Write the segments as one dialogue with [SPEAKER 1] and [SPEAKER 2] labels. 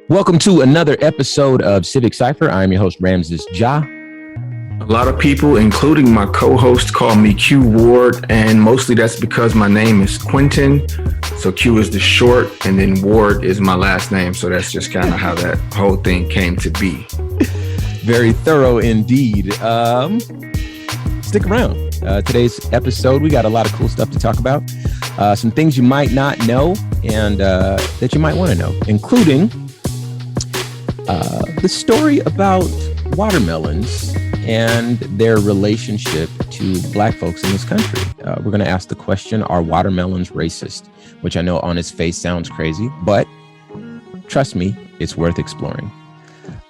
[SPEAKER 1] Welcome to another episode of Civic Cipher. I'm your host, Ramses Ja.
[SPEAKER 2] A lot of people, including my co-host, call me Q Ward, and mostly that's because my name is Quentin. So Q is the short, and then Ward is my last name. So that's just kind of how that whole thing came to be.
[SPEAKER 1] Very thorough indeed. Stick around. Today's episode, we got a lot of cool stuff to talk about. Some things you might not know and that you might want to know, including the story about watermelons and their relationship to Black folks in this country. We're going to ask the question, are watermelons racist? Which I know on its face sounds crazy, but trust me, it's worth exploring.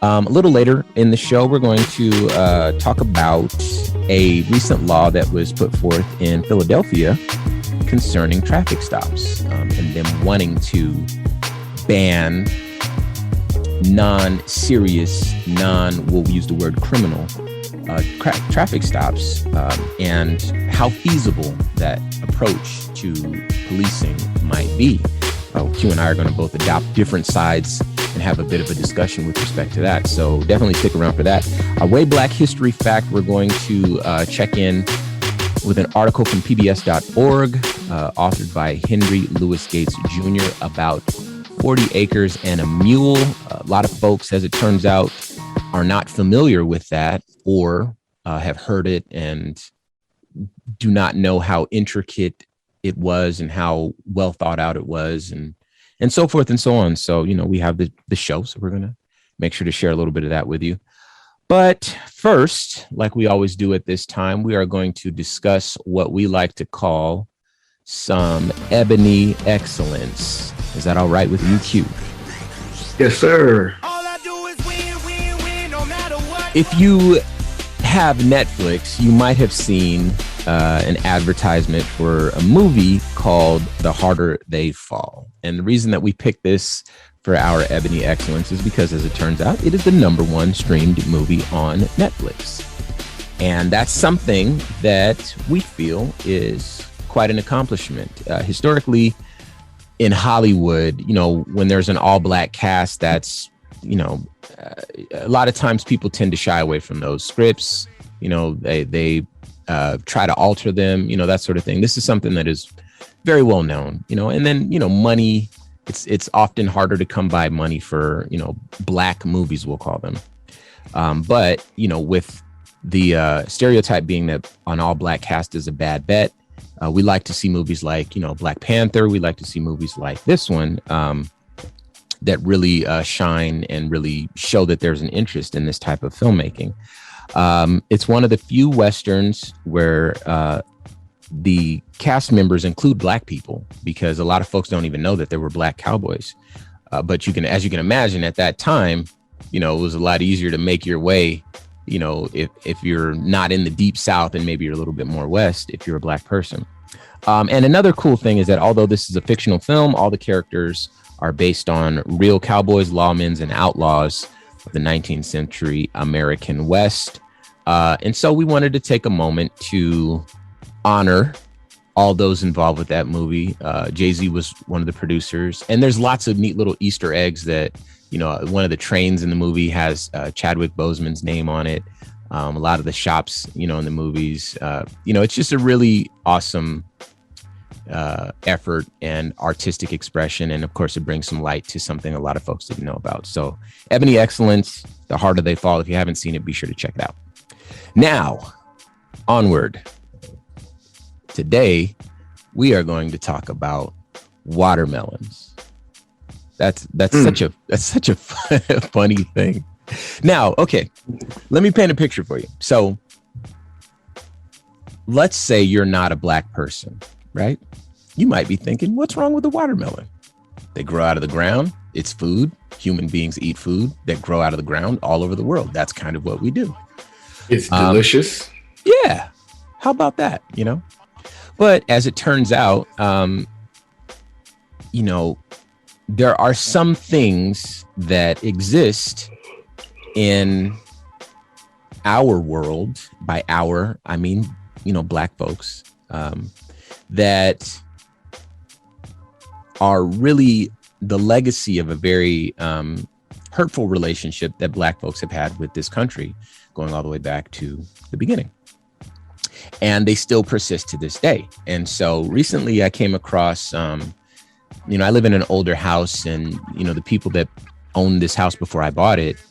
[SPEAKER 1] A little later in the show, we're going to talk about a recent law that was put forth in Philadelphia concerning traffic stops and them wanting to ban non-serious, we'll use the word criminal, traffic stops and how feasible that approach to policing might be. Q and I are going to both adopt different sides and have a bit of a discussion with respect to that. So definitely stick around for that. A way Black history fact, we're going to check in with an article from PBS.org, authored by Henry Louis Gates Jr. about 40 acres and a mule. A lot of folks, as it turns out, are not familiar with that or have heard it and do not know how intricate it was and how well thought out it was and so forth and so on. So, you know, we have the show, so we're going to make sure to share a little bit of that with you. But first, like we always do at this time, we are going to discuss what we like to call some ebony excellence. Is that all right with you, Q?
[SPEAKER 2] Yes, sir.
[SPEAKER 1] If you have Netflix, you might have seen an advertisement for a movie called The Harder They Fall. And the reason that we picked this for our Ebony Excellence is because, as it turns out, it is the #1 streamed movie on Netflix. And that's something that we feel is quite an accomplishment. Historically, in Hollywood, you know, when there's an all-Black cast, that's, you know, a lot of times people tend to shy away from those scripts. You know, they try to alter them, you know, that sort of thing. This is something that is very well known, you know, and then, you know, money, it's often harder to come by money for, you know, Black movies, we'll call them. But, you know, with the stereotype being that an all-Black cast is a bad bet, we like to see movies like, you know, Black Panther. We like to see movies like this one that really shine and really show that there's an interest in this type of filmmaking. It's one of the few Westerns where the cast members include Black people, because a lot of folks don't even know that there were Black cowboys. But as you can imagine, at that time, you know, it was a lot easier to make your way, you know, if you're not in the deep South and maybe you're a little bit more West, if you're a Black person. And another cool thing is that although this is a fictional film, all the characters are based on real cowboys, lawmen, and outlaws of the 19th century American West. And so we wanted to take a moment to honor all those involved with that movie. Jay-Z was one of the producers, and there's lots of neat little Easter eggs that, you know, one of the trains in the movie has Chadwick Boseman's name on it. A lot of the shops, you know, in the movies, you know, it's just a really awesome effort and artistic expression. And of course, it brings some light to something a lot of folks didn't know about. So Ebony Excellence, The Harder They Fall. If you haven't seen it, be sure to check it out. Now, onward. Today, we are going to talk about watermelons. That's such a funny thing. Now, okay, let me paint a picture for you. So let's say you're not a Black person, right? You might be thinking, what's wrong with the watermelon? They grow out of the ground. It's food. Human beings eat food that grow out of the ground all over the world. That's kind of what we do.
[SPEAKER 2] It's delicious.
[SPEAKER 1] Yeah. How about that? You know, but as it turns out, you know, there are some things that exist in our world. By our, I mean, you know, Black folks, that are really the legacy of a very hurtful relationship that Black folks have had with this country, going all the way back to the beginning. And they still persist to this day. And so recently I came across, I live in an older house, and, the people that owned this house before I bought it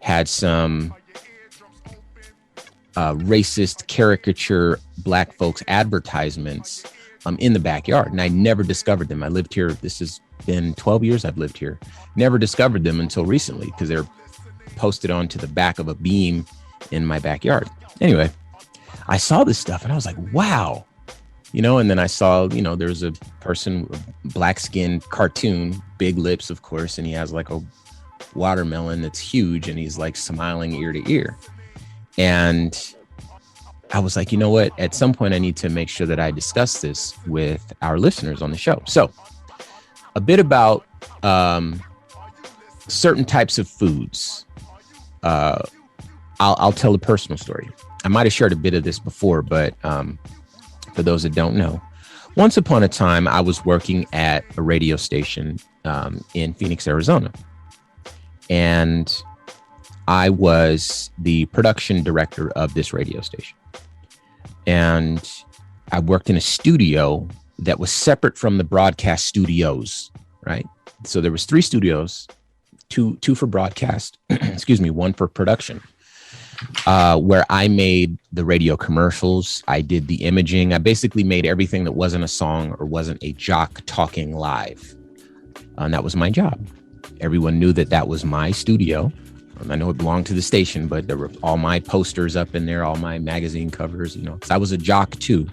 [SPEAKER 1] had some racist caricature Black folks advertisements in the backyard. And I never discovered them. I lived here. This has been 12 years I've lived here. Never discovered them until recently, because they're posted onto the back of a beam in my backyard. Anyway, I saw this stuff and I was like, wow, and then I saw, there's a person, black skin cartoon, big lips, of course. And he has like a watermelon that's huge, and he's like smiling ear to ear. And I was like, you know what? At some point I need to make sure that I discuss this with our listeners on the show. So a bit about certain types of foods. I'll tell a personal story. I might have shared a bit of this before, but for those that don't know, once upon a time, I was working at a radio station in Phoenix, Arizona. And I was the production director of this radio station. And I worked in a studio that was separate from the broadcast studios, right? So there was 3 studios, two for broadcast, one for production, where I made the radio commercials. I did the imaging. I basically made everything that wasn't a song or wasn't a jock talking live. And that was my job. Everyone knew that was my studio. I know it belonged to the station, but there were all my posters up in there, all my magazine covers, because I was a jock too.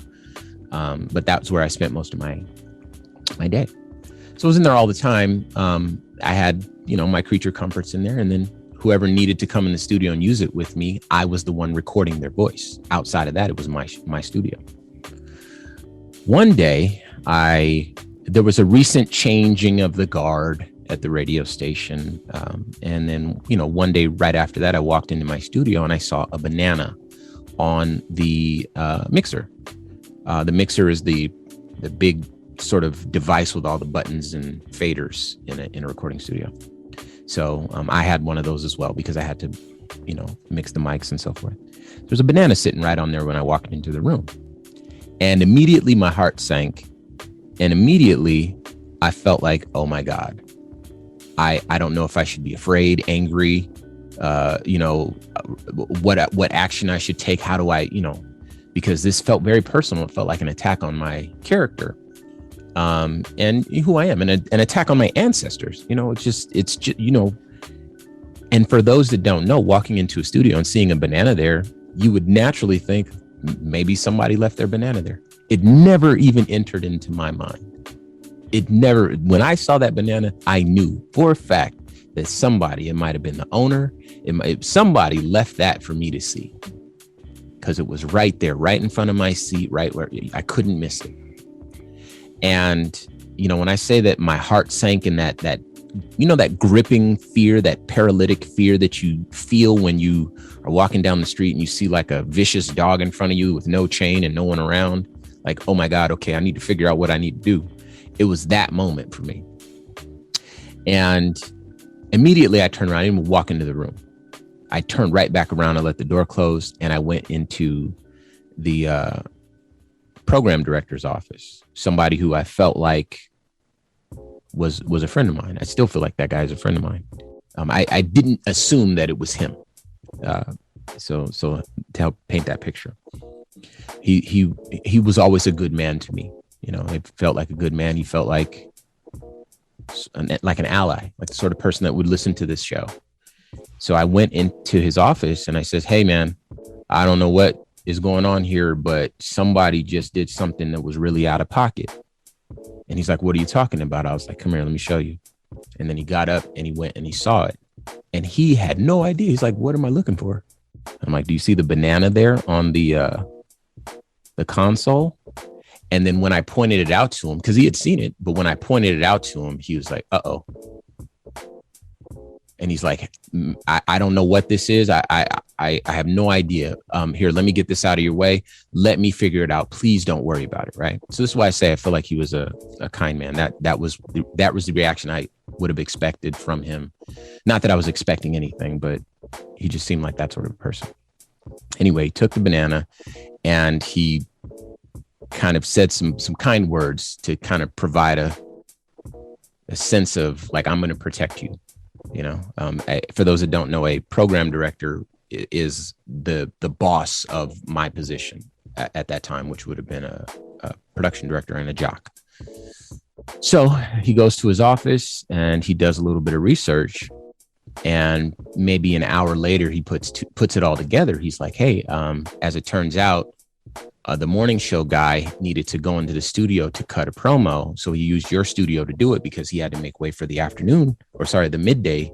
[SPEAKER 1] But that's where I spent most of my day. So I was in there all the time. I had, my creature comforts in there, and then whoever needed to come in the studio and use it with me, I was the one recording their voice. Outside of that, it was my studio. One day, there was a recent changing of the guard at the radio station. And then, one day right after that, I walked into my studio and I saw a banana on the mixer. The mixer is the big sort of device with all the buttons and faders in a recording studio. So I had one of those as well, because I had to, mix the mics and so forth. There's a banana sitting right on there when I walked into the room. And immediately my heart sank. And immediately I felt like, oh my God, I don't know if I should be afraid, angry, what action I should take. How do I, because this felt very personal. It felt like an attack on my character, and who I am, and an attack on my ancestors. It's just, and for those that don't know, walking into a studio and seeing a banana there, you would naturally think maybe somebody left their banana there. It never even entered into my mind. When I saw that banana, I knew for a fact that somebody, it might have been the owner, somebody left that for me to see, because it was right there, right in front of my seat, right where I couldn't miss it. And, when I say that my heart sank in that gripping fear, that paralytic fear that you feel when you are walking down the street and you see like a vicious dog in front of you with no chain and no one around, like, oh my God, okay, I need to figure out what I need to do. It was that moment for me. And immediately I turned around. I didn't even walk into the room. I turned right back around. I let the door close and I went into the program director's office. Somebody who I felt like was a friend of mine. I still feel like that guy is a friend of mine. I didn't assume that it was him. So to help paint that picture, he was always a good man to me. He felt like a good man. He felt like an ally, like the sort of person that would listen to this show. So I went into his office and I says, hey man, I don't know what is going on here, but somebody just did something that was really out of pocket. And he's like, what are you talking about? I was like, come here, let me show you. And then he got up and he went and he saw it. And he had no idea. He's like, what am I looking for? I'm like, do you see the banana there on the console? And then when I pointed it out to him, because he had seen it, but when I pointed it out to him, he was like, uh-oh. And he's like, I don't know what this is. I have no idea. Here, let me get this out of your way. Let me figure it out. Please don't worry about it. Right. So this is why I say I feel like he was a kind man. That was the reaction I would have expected from him Not that I was expecting anything, but he just seemed like that sort of person. Anyway, he took the banana and he kind of said some kind words to kind of provide a sense of like, I'm going to protect you. For those that don't know, a program director is the boss of my position at that time, which would have been a production director and a jock. So he goes to his office and he does a little bit of research, and maybe an hour later he puts it all together. He's like, hey, as it turns out, the morning show guy needed to go into the studio to cut a promo. So he used your studio to do it because he had to make way for the midday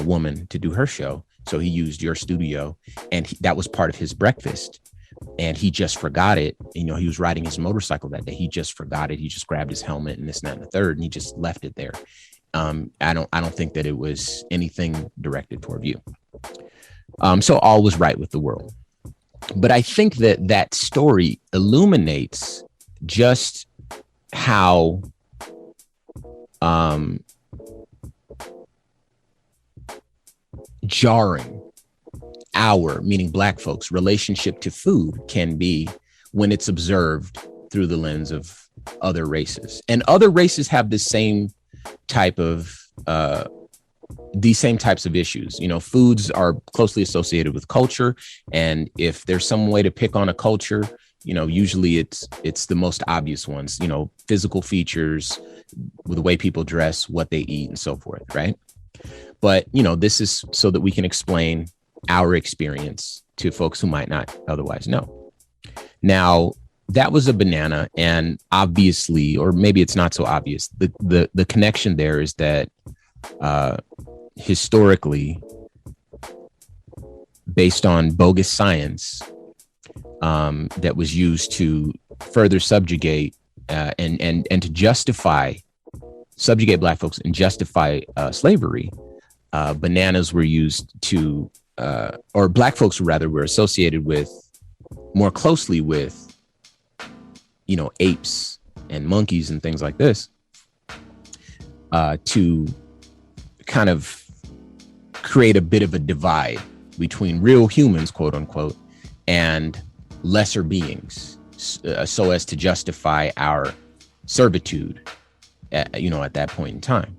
[SPEAKER 1] woman to do her show. So he used your studio, and that was part of his breakfast. And he just forgot it. He was riding his motorcycle that day. He just forgot it. He just grabbed his helmet and this, and that, and the third, and he just left it there. I don't think that it was anything directed toward you. So all was right with the world. But I think that story illuminates just how jarring our, meaning Black folks, relationship to food can be when it's observed through the lens of other races. And other races have the same type of these same types of issues. Foods are closely associated with culture, and if there's some way to pick on a culture, usually it's the most obvious ones. Physical features, the way people dress, what they eat, and so forth, right? But this is so that we can explain our experience to folks who might not otherwise know. Now, that was a banana, and obviously, or maybe it's not so obvious, the connection there is that historically, based on bogus science that was used to further subjugate and to subjugate Black folks and justify slavery, bananas were used to, or Black folks rather, were associated with more closely with, apes and monkeys and things like this, to kind of create a bit of a divide between real humans, quote unquote, and lesser beings, so as to justify our servitude at that point in time.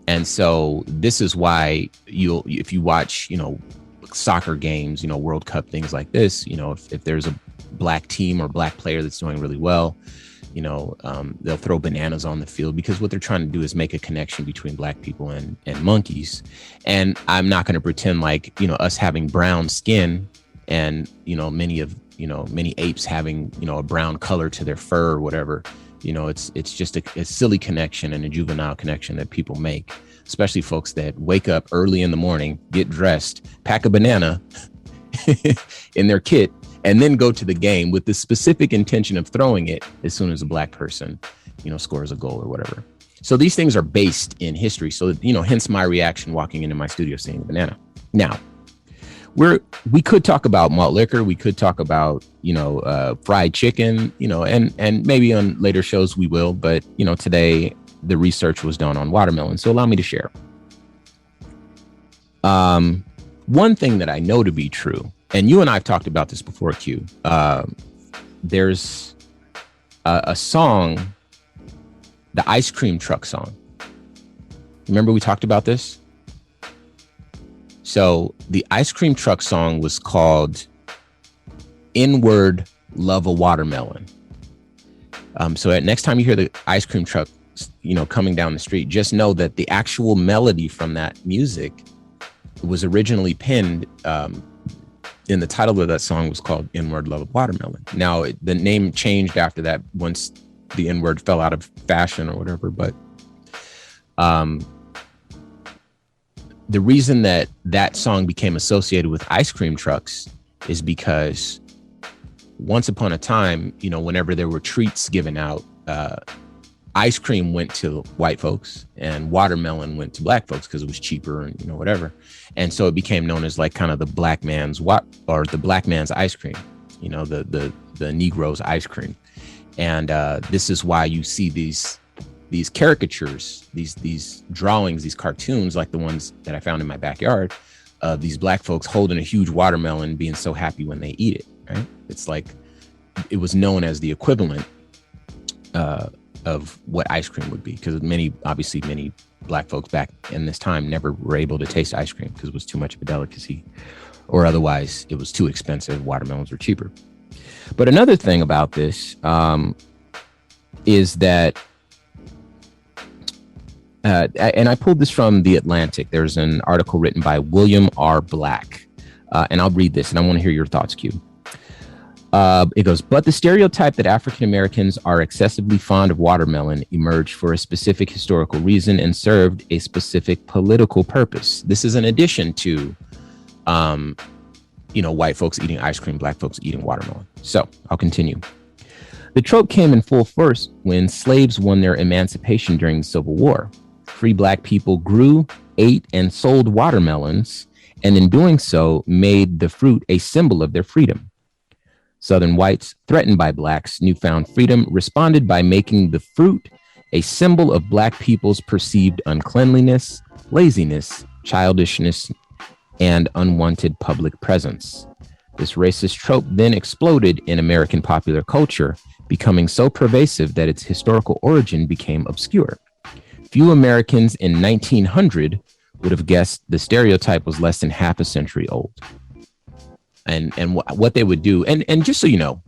[SPEAKER 1] And so this is why if you watch, soccer games, World Cup, things like this, if there's a Black team or Black player that's doing really well, they'll throw bananas on the field, because what they're trying to do is make a connection between Black people and monkeys. And I'm not going to pretend like, us having brown skin and, many apes having, a brown color to their fur or whatever, it's just a silly connection and a juvenile connection that people make, especially folks that wake up early in the morning, get dressed, pack a banana in their kit, and then go to the game with the specific intention of throwing it as soon as a Black person, scores a goal or whatever. So these things are based in history. So, hence my reaction walking into my studio seeing a banana. Now, we could talk about malt liquor. We could talk about, fried chicken, and maybe on later shows we will. But, today the research was done on watermelon. So allow me to share. One thing that I know to be true, and you and I have talked about this before, Q, there's a song, the ice cream truck song. Remember we talked about this? So the ice cream truck song was called N-Word Love a Watermelon. So next time you hear the ice cream truck, coming down the street, just know that the actual melody from that music was originally penned in the title of that song was called N-Word Love a Watermelon. Now, the name changed after that once the N-word fell out of fashion or whatever. But the reason that song became associated with ice cream trucks is because once upon a time, whenever there were treats given out, ice cream went to white folks and watermelon went to Black folks because it was cheaper and whatever. And so it became known as like kind of the black man's ice cream, the Negro's ice cream. And this is why you see these these caricatures, these drawings, these cartoons, like the ones that I found in my backyard, of these black folks holding a huge watermelon, being so happy when they eat it. Right? It's like it was known as the equivalent of what ice cream would be, because many black folks back in this time never were able to taste ice cream because it was too much of a delicacy, or otherwise it was too expensive. Watermelons were cheaper. But another thing about this is that, and I pulled this from The Atlantic. There's an article written by William R. Black, and I'll read this, and I want to hear your thoughts, Q. It goes, but the stereotype that African Americans are excessively fond of watermelon emerged for a specific historical reason and served a specific political purpose. This is in addition to, white folks eating ice cream, black folks eating watermelon. So I'll continue. The trope came in full force when slaves won their emancipation during the Civil War. Free black people grew, ate, and sold watermelons, and in doing so, made the fruit a symbol of their freedom. Southern whites, threatened by blacks' newfound freedom, responded by making the fruit a symbol of black people's perceived uncleanliness, laziness, childishness, and unwanted public presence. This racist trope then exploded in American popular culture, becoming so pervasive that its historical origin became obscure. Few Americans in 1900 would have guessed the stereotype was less than half a century old. And what they would do, and just so you know,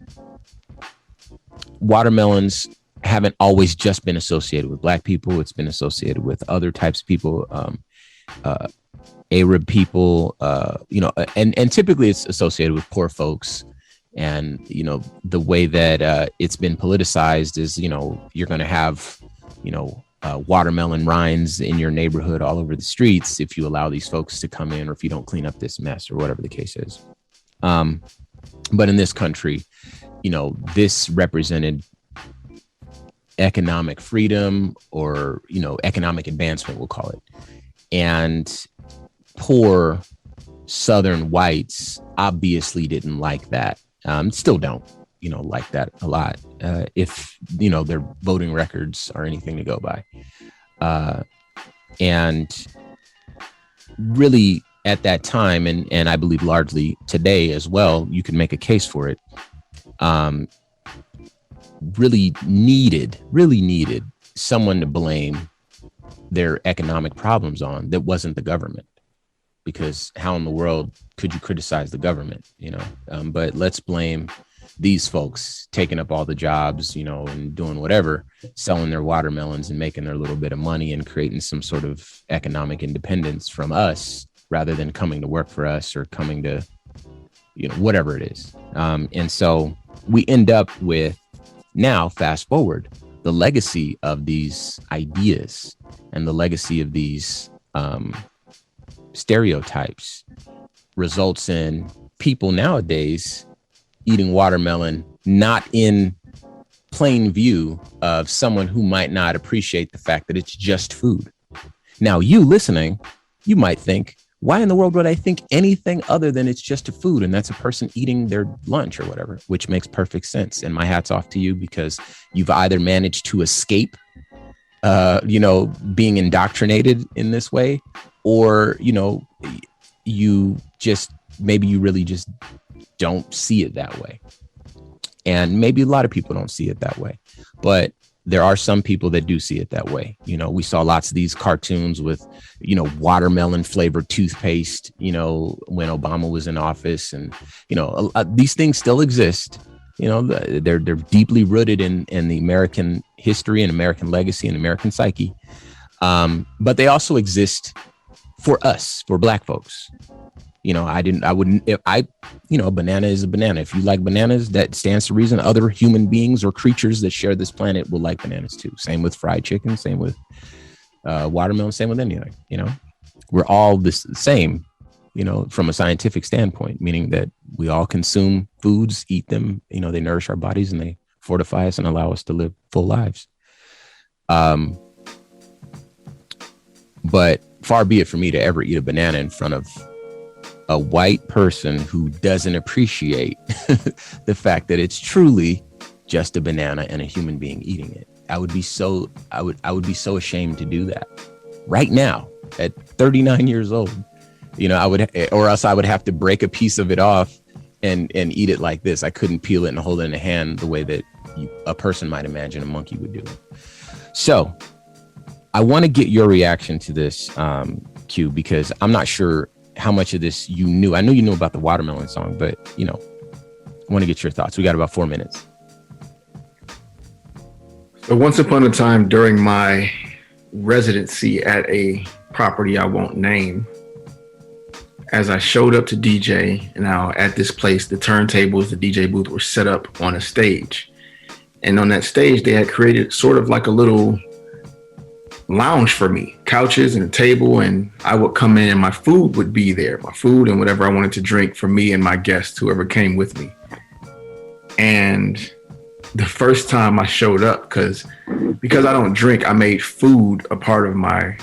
[SPEAKER 1] watermelons haven't always just been associated with black people. It's been associated with other types of people, Arab people, and typically it's associated with poor folks. And, the way that it's been politicized is, you're going to have, watermelon rinds in your neighborhood all over the streets if you allow these folks to come in, or if you don't clean up this mess, or whatever the case is. But in this country, this represented economic freedom, or, economic advancement, we'll call it. And poor Southern whites obviously didn't like that. Still don't, like that a lot, if, their voting records are anything to go by. And really, at that time, and I believe largely today as well, you can make a case for it, really needed someone to blame their economic problems on that wasn't the government. Because how in the world could you criticize the government, but let's blame these folks taking up all the jobs, and doing whatever, selling their watermelons and making their little bit of money and creating some sort of economic independence from us, rather than coming to work for us or coming to, whatever it is. And so we end up with, now fast forward, the legacy of these ideas and the legacy of these stereotypes results in people nowadays eating watermelon not in plain view of someone who might not appreciate the fact that it's just food. Now, you listening, you might think, why in the world would I think anything other than it's just a food and that's a person eating their lunch or whatever, which makes perfect sense. And my hat's off to you, because you've either managed to escape, being indoctrinated in this way, or, you just, maybe you really just don't see it that way. And maybe a lot of people don't see it that way, but there are some people that do see it that way. We saw lots of these cartoons with, watermelon flavored toothpaste, when Obama was in office, and, these things still exist. They're deeply rooted in the American history and American legacy and American psyche. But they also exist for us, for black folks. A banana is a banana. If you like bananas, that stands to reason other human beings or creatures that share this planet will like bananas too. Same with fried chicken, same with watermelon, same with anything. We're all the same, from a scientific standpoint, meaning that we all consume foods, eat them, they nourish our bodies and they fortify us and allow us to live full lives. But far be it for me to ever eat a banana in front of a white person who doesn't appreciate the fact that it's truly just a banana and a human being eating it. I would be so ashamed to do that right now at 39 years old. Or else I would have to break a piece of it off and eat it like this. I couldn't peel it and hold it in a hand the way that a person might imagine a monkey would do it. So I want to get your reaction to this, Q, because I'm not sure how much of this you knew. I know you knew about the watermelon song, but I want to get your thoughts. We got about 4 minutes.
[SPEAKER 2] So once upon a time during my residency at a property I won't name, as I showed up to DJ, now at this place, the turntables, the DJ booth were set up on a stage. And on that stage, they had created sort of like a little lounge for me, couches and a table, and I would come in and my food would be there, my food and whatever I wanted to drink for me and my guests, whoever came with me. And the first time I showed up, because I don't drink, I made food a part of my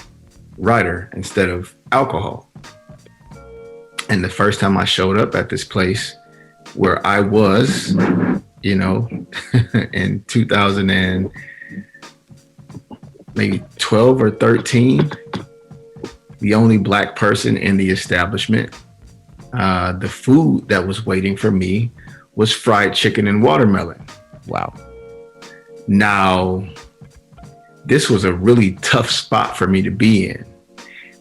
[SPEAKER 2] rider instead of alcohol. And the first time I showed up at this place where I was, in 2000 and maybe 12 or 13, the only Black person in the establishment, the food that was waiting for me was fried chicken and watermelon.
[SPEAKER 1] Wow.
[SPEAKER 2] Now, this was a really tough spot for me to be in,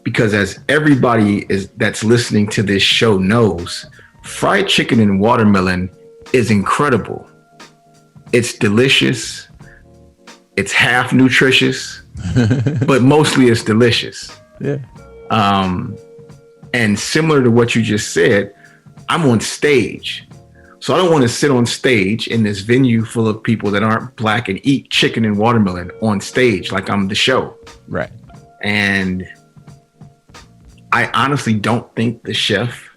[SPEAKER 2] because as everybody that's listening to this show knows, fried chicken and watermelon is incredible. It's delicious. It's half nutritious, but mostly it's delicious.
[SPEAKER 1] Yeah.
[SPEAKER 2] And similar to what you just said, I'm on stage. So I don't want to sit on stage in this venue full of people that aren't Black and eat chicken and watermelon on stage like I'm the show.
[SPEAKER 1] Right.
[SPEAKER 2] And I honestly don't think the chef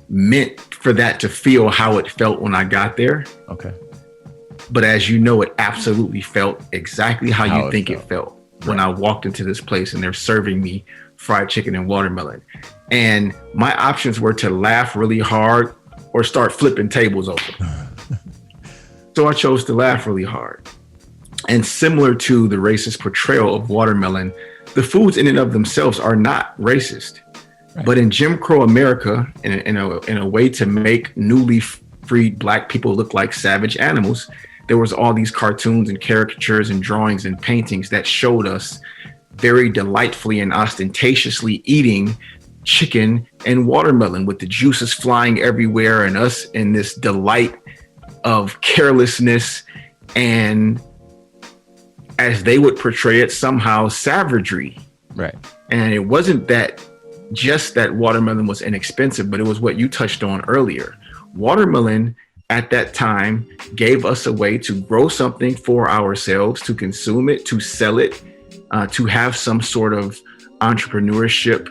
[SPEAKER 2] meant for that to feel how it felt when I got there.
[SPEAKER 1] Okay.
[SPEAKER 2] But as you know, it absolutely felt exactly how you think it felt when I walked into this place and they're serving me fried chicken and watermelon. And my options were to laugh really hard or start flipping tables over. So I chose to laugh really hard. And similar to the racist portrayal of watermelon, the foods in and of themselves are not racist. Right. But in Jim Crow America, in a way to make newly freed Black people look like savage animals, there was all these cartoons and caricatures and drawings and paintings that showed us very delightfully and ostentatiously eating chicken and watermelon with the juices flying everywhere and us in this delight of carelessness and, as they would portray it, somehow savagery.
[SPEAKER 1] Right.
[SPEAKER 2] And it wasn't that just that watermelon was inexpensive, but it was what you touched on earlier. Watermelon at that time gave us a way to grow something for ourselves, to consume it, to sell it, to have some sort of entrepreneurship,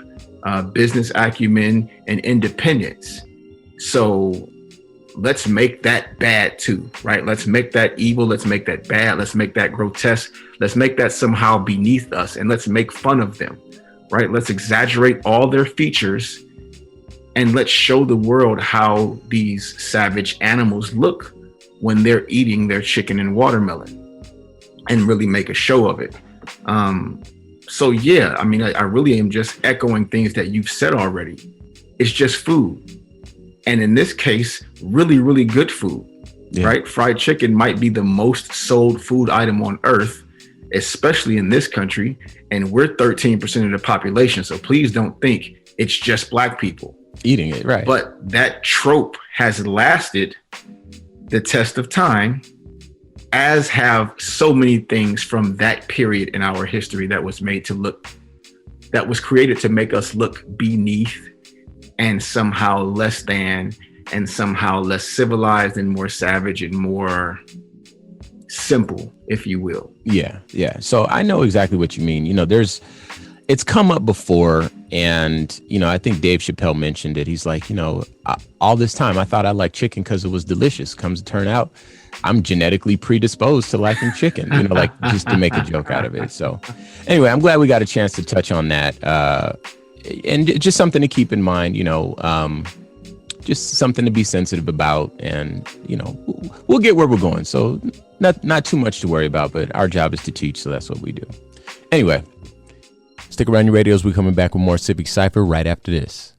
[SPEAKER 2] business acumen, and independence. So let's make that bad too, right? Let's make that evil. Let's make that bad. Let's make that grotesque. Let's make that somehow beneath us, and let's make fun of them, right? Let's exaggerate all their features, and let's show the world how these savage animals look when they're eating their chicken and watermelon, and really make a show of it. So yeah, I mean, I really am just echoing things that you've said already. It's just food. And in this case, really, really good food, right? Fried chicken might be the most sold food item on earth, especially in this country. And we're 13% of the population. So please don't think it's just Black people
[SPEAKER 1] eating it, right?
[SPEAKER 2] But that trope has lasted the test of time, as have so many things from that period in our history that was created to make us look beneath and somehow less than, and somehow less civilized and more savage and more simple, if you will. Yeah.
[SPEAKER 1] So I know exactly what you mean. It's come up before, and I think Dave Chappelle mentioned it. He's like, all this time I thought I liked chicken because it was delicious. Comes to turn out, I'm genetically predisposed to liking chicken. Just to make a joke out of it. So, anyway, I'm glad we got a chance to touch on that, and just something to keep in mind. Just something to be sensitive about, and we'll get where we're going. So, not too much to worry about, but our job is to teach, so that's what we do. Anyway, stick around your radios. We're coming back with more Civic Cipher right after this.